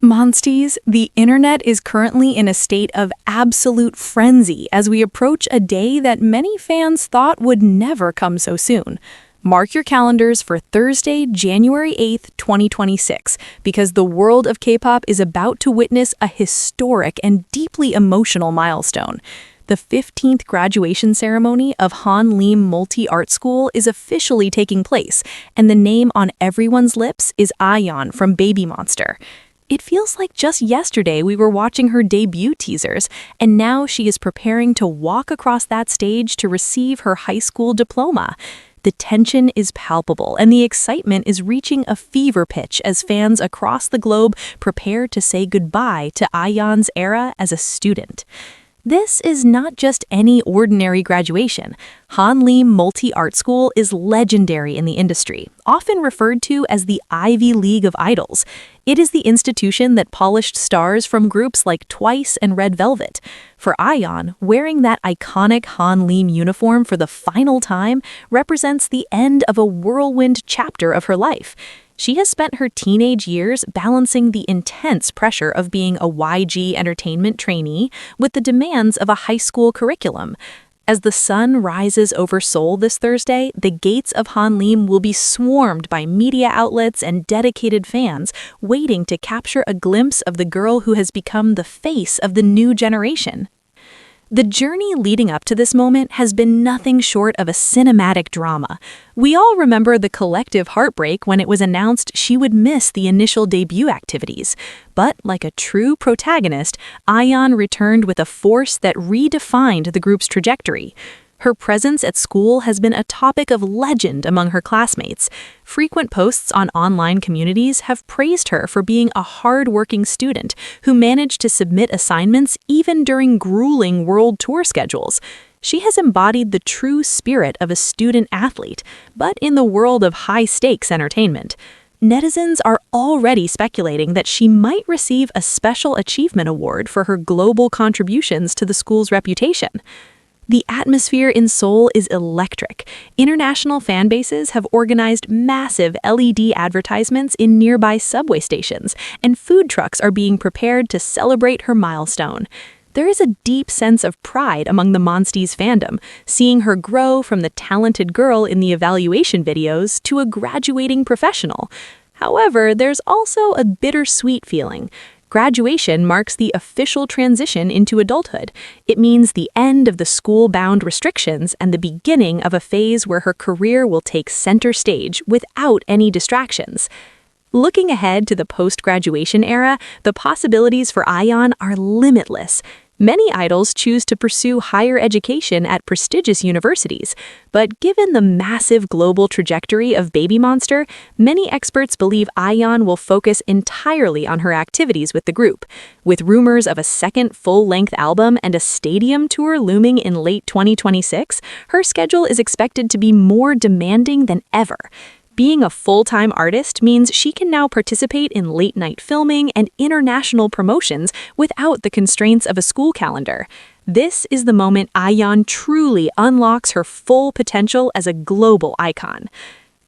Monsties, the internet is currently in a state of absolute frenzy as we approach a day that many fans thought would never come so soon. Mark your calendars for Thursday, January 8th, 2026, because the world of K-pop is about to witness a historic and deeply emotional milestone. The 15th graduation ceremony of Hanlim Multi Art School is officially taking place, and the name on everyone's lips is AHYEON from Babymonster. It feels like just yesterday we were watching her debut teasers, and now she is preparing to walk across that stage to receive her high school diploma. The tension is palpable, and the excitement is reaching a fever pitch as fans across the globe prepare to say goodbye to AHYEON's era as a student. This is not just any ordinary graduation. Hanlim Multi Art School is legendary in the industry, often referred to as the Ivy League of Idols. It is the institution that polished stars from groups like Twice and Red Velvet. For AHYEON, wearing that iconic Hanlim uniform for the final time represents the end of a whirlwind chapter of her life. She has spent her teenage years balancing the intense pressure of being a YG Entertainment trainee with the demands of a high school curriculum. As the sun rises over Seoul this Thursday, the gates of Hanlim will be swarmed by media outlets and dedicated fans waiting to capture a glimpse of the girl who has become the face of the new generation. The journey leading up to this moment has been nothing short of a cinematic drama. We all remember the collective heartbreak when it was announced she would miss the initial debut activities. But like a true protagonist, AHYEON returned with a force that redefined the group's trajectory. Her presence at school has been a topic of legend among her classmates. Frequent posts on online communities have praised her for being a hard-working student who managed to submit assignments even during grueling world tour schedules. She has embodied the true spirit of a student-athlete, but in the world of high-stakes entertainment. Netizens are already speculating that she might receive a Special Achievement Award for her global contributions to the school's reputation. The atmosphere in Seoul is electric. International fan bases have organized massive LED advertisements in nearby subway stations, and food trucks are being prepared to celebrate her milestone. There is a deep sense of pride among the Monsties fandom, seeing her grow from the talented girl in the evaluation videos to a graduating professional. However, there's also a bittersweet feeling. Graduation marks the official transition into adulthood. It means the end of the school-bound restrictions and the beginning of a phase where her career will take center stage without any distractions. Looking ahead to the post-graduation era, the possibilities for AHYEON are limitless. Many idols choose to pursue higher education at prestigious universities, but given the massive global trajectory of Babymonster, many experts believe AHYEON will focus entirely on her activities with the group. With rumors of a second full-length album and a stadium tour looming in late 2026, her schedule is expected to be more demanding than ever. Being a full-time artist means she can now participate in late-night filming and international promotions without the constraints of a school calendar. This is the moment AHYEON truly unlocks her full potential as a global icon.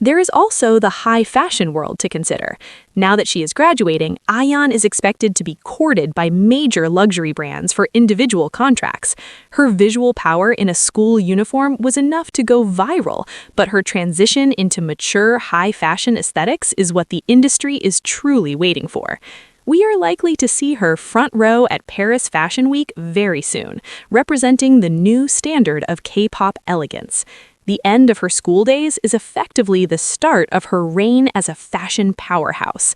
There is also the high fashion world to consider. Now that she is graduating, AHYEON is expected to be courted by major luxury brands for individual contracts. Her visual power in a school uniform was enough to go viral, but her transition into mature high fashion aesthetics is what the industry is truly waiting for. We are likely to see her front row at Paris Fashion Week very soon, representing the new standard of K-pop elegance. The end of her school days is effectively the start of her reign as a fashion powerhouse.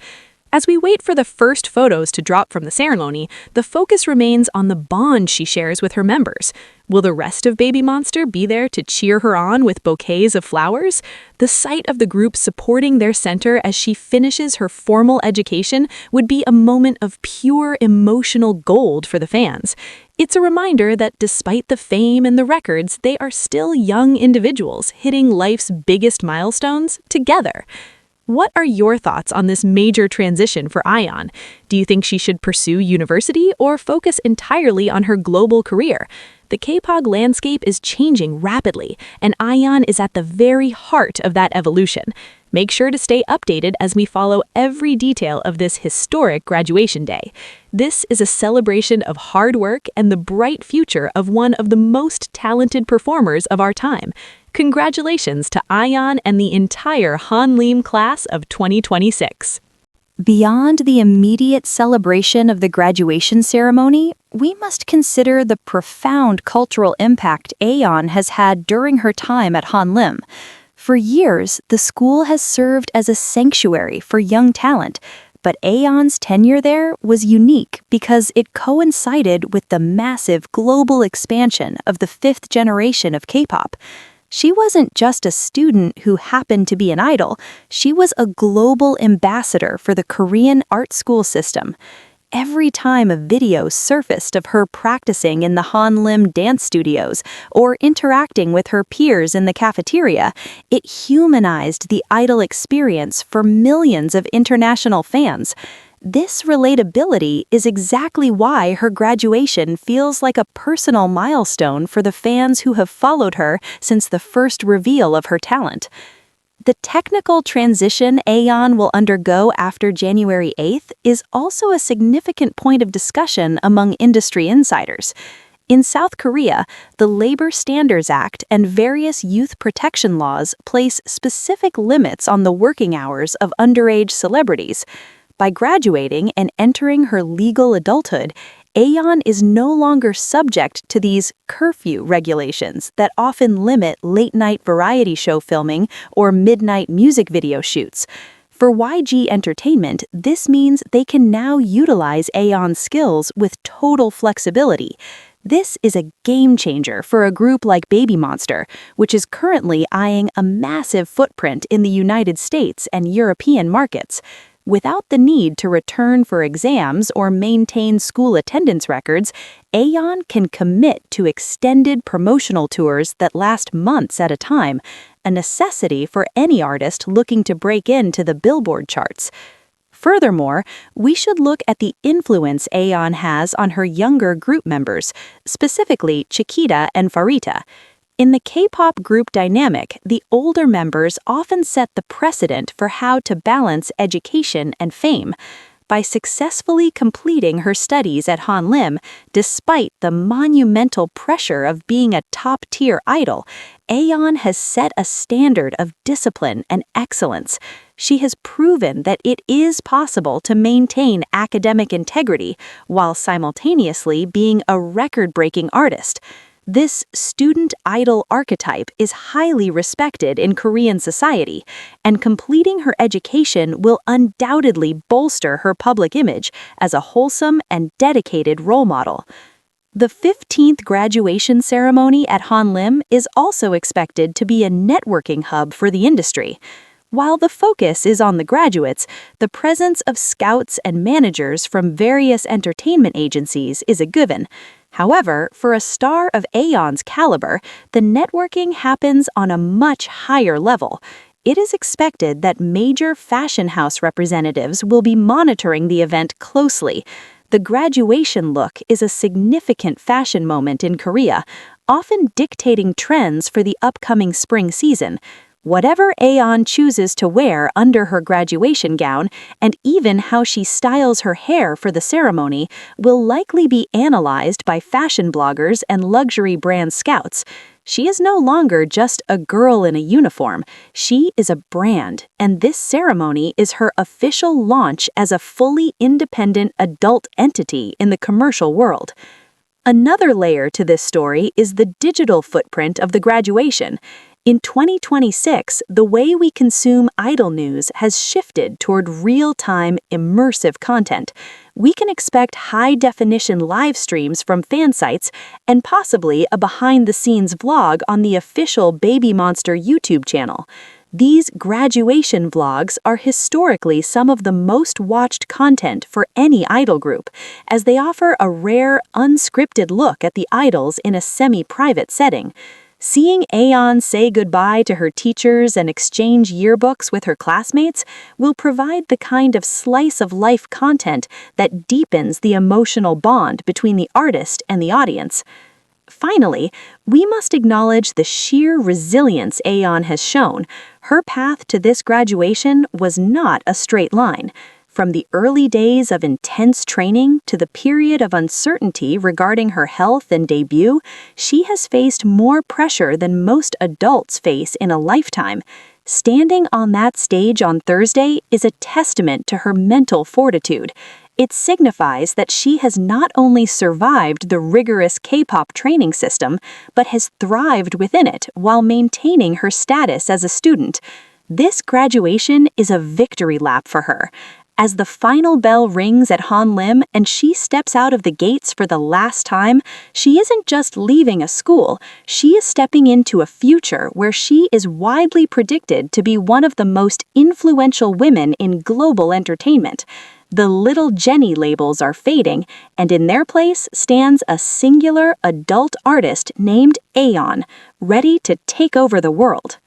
As we wait for the first photos to drop from the ceremony, the focus remains on the bond she shares with her members. Will the rest of Babymonster be there to cheer her on with bouquets of flowers? The sight of the group supporting their center as she finishes her formal education would be a moment of pure emotional gold for the fans. It's a reminder that despite the fame and the records, they are still young individuals hitting life's biggest milestones together. What are your thoughts on this major transition for AHYEON? Do you think she should pursue university or focus entirely on her global career? The Kpop landscape is changing rapidly, and AHYEON is at the very heart of that evolution. Make sure to stay updated as we follow every detail of this historic graduation day. This is a celebration of hard work and the bright future of one of the most talented performers of our time. Congratulations to AHYEON and the entire Hanlim class of 2026. Beyond the immediate celebration of the graduation ceremony, we must consider the profound cultural impact AHYEON has had during her time at Hanlim. For years, the school has served as a sanctuary for young talent, but AHYEON's tenure there was unique because it coincided with the massive global expansion of the fifth generation of Kpop. She wasn't just a student who happened to be an idol, she was a global ambassador for the Korean art school system. Every time a video surfaced of her practicing in the Hanlim dance studios or interacting with her peers in the cafeteria, it humanized the idol experience for millions of international fans. This relatability is exactly why her graduation feels like a personal milestone for the fans who have followed her since the first reveal of her talent. The technical transition AHYEON will undergo after January 8th is also a significant point of discussion among industry insiders. In South Korea, the Labor Standards Act and various youth protection laws place specific limits on the working hours of underage celebrities. By graduating and entering her legal adulthood, AHYEON is no longer subject to these curfew regulations that often limit late-night variety show filming or midnight music video shoots. For YG Entertainment, this means they can now utilize AHYEON's skills with total flexibility. This is a game changer for a group like Babymonster, which is currently eyeing a massive footprint in the United States and European markets. Without the need to return for exams or maintain school attendance records, AHYEON can commit to extended promotional tours that last months at a time, a necessity for any artist looking to break into the Billboard charts. Furthermore, we should look at the influence AHYEON has on her younger group members, specifically Chiquita and Pharita. In the K-pop group dynamic, the older members often set the precedent for how to balance education and fame. By successfully completing her studies at Hanlim, despite the monumental pressure of being a top-tier idol, AHYEON has set a standard of discipline and excellence. She has proven that it is possible to maintain academic integrity while simultaneously being a record-breaking artist. This student idol archetype is highly respected in Korean society, and completing her education will undoubtedly bolster her public image as a wholesome and dedicated role model. The 15th graduation ceremony at Hanlim is also expected to be a networking hub for the industry. While the focus is on the graduates, the presence of scouts and managers from various entertainment agencies is a given. However, for a star of AHYEON's caliber, the networking happens on a much higher level. It is expected that major fashion house representatives will be monitoring the event closely. The graduation look is a significant fashion moment in Korea, often dictating trends for the upcoming spring season. Whatever AHYEON chooses to wear under her graduation gown, and even how she styles her hair for the ceremony, will likely be analyzed by fashion bloggers and luxury brand scouts. She is no longer just a girl in a uniform. She is a brand, and this ceremony is her official launch as a fully independent adult entity in the commercial world. Another layer to this story is the digital footprint of the graduation. In 2026, the way we consume idol news has shifted toward real-time, immersive content. We can expect high-definition live streams from fan sites and possibly a behind-the-scenes vlog on the official Babymonster YouTube channel. These graduation vlogs are historically some of the most watched content for any idol group, as they offer a rare, unscripted look at the idols in a semi-private setting. Seeing AHYEON say goodbye to her teachers and exchange yearbooks with her classmates will provide the kind of slice-of-life content that deepens the emotional bond between the artist and the audience. finally, we must acknowledge the sheer resilience AHYEON has shown. Her path to this graduation was not a straight line. From the early days of intense training to the period of uncertainty regarding her health and debut, she has faced more pressure than most adults face in a lifetime. Standing on that stage on Thursday is a testament to her mental fortitude. It signifies that she has not only survived the rigorous Kpop training system, but has thrived within it while maintaining her status as a student. This graduation is a victory lap for her. As the final bell rings at Hanlim and she steps out of the gates for the last time, she isn't just leaving a school, she is stepping into a future where she is widely predicted to be one of the most influential women in global entertainment. The little Jenny labels are fading, and in their place stands a singular adult artist named AHYEON, ready to take over the world.